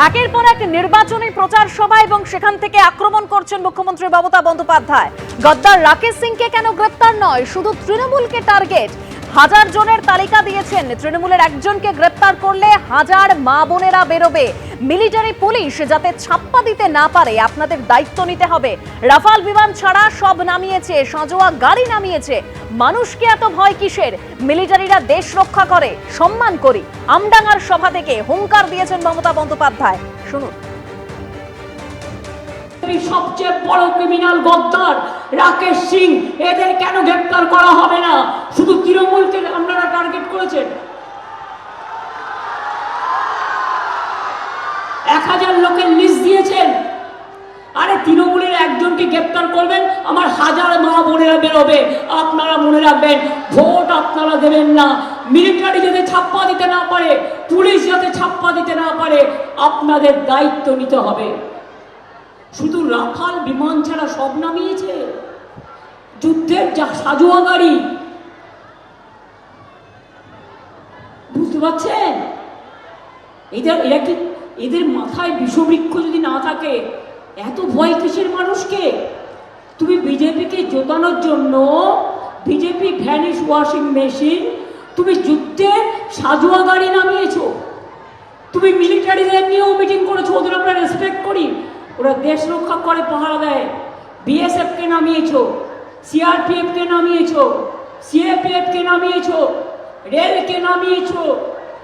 একের পর এক নির্বাচনী প্রচার সভা এবং সেখান থেকে আক্রমণ করছেন মুখ্যমন্ত্রী মমতা বন্দ্যোপাধ্যায়। গদ্দার রাকেশ সিংকে কেন গ্রেপ্তার নয়, শুধু তৃণমূলকে টার্গেট। হাজার জনের তালিকা দিয়েছেন, তৃণমূলের একজনকে গ্রেপ্তার করলে হাজার মা বোনেরা বেরোবে। মিলিটারি পুলিশ যাতে ছাপ্পা দিতে না পারে আপনাদের দায়িত্ব নিতে হবে। রাফাল বিমান ছাড়া সব নামিয়েছে, সাঁজোয়া গাড়ি নামিয়েছে। মানুষকে এত ভয় কিসের? মিলিটারিরা দেশ রক্ষা করে, সম্মান করি। আমডাঙ্গার সভা থেকে হুঙ্কার দিয়েছেন মমতা বন্দ্যোপাধ্যায়, শুনুন। সবচেয়ে বড় ক্রিমিনাল গদ্দার রাকেশ সিং, এদের কেন গ্রেপ্তার করা হবে না? শুধু তৃণমূলকে আপনারা টার্গেট করেছেন। 1000 লোকের লিস্ট দিয়েছেন। আরে তৃণমূলের একজনকে গ্রেপ্তার করবেন, আমার হাজার মা বোনেরা বেরোবে। আপনারা মনে রাখবেন, ভোট আপনারা দেবেন না। মিলিটারি যাতে ছাপ্পা দিতে না পারে, পুলিশ যাতে ছাপ্পা দিতে না পারে, আপনাদের দায়িত্ব নিতে হবে। শুধু রাফাল বিমান ছাড়া সব নামিয়েছে, যুদ্ধের যা সাজোয়া গাড়ি। বুঝতে পারছেন? এরা কি, এদের মাথায় বিষবৃক্ষ যদি না থাকে, এত ভয় কিসের মানুষকে? তুমি বিজেপিকে জোটানোর জন্য বিজেপি ভ্যানিশ ওয়াশিং মেশিন, তুমি যুদ্ধের সাজোয়া গাড়ি নামিয়েছো। তুমি মিলিটারিদের নিয়েও মিটিং করেছো, ওদের আমরা রেসপেক্ট করি, ওরা দেশ রক্ষা করে, পাহারা দেয়। বিএসএফকে নামিয়েছো, সিআরপিএফকে নামিয়েছো, সিএপিএফকে নামিয়েছো, রেলকে নামিয়েছো,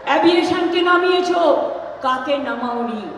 অ্যাভিয়েশনকে নামিয়েছো, কাকে নামাওনি?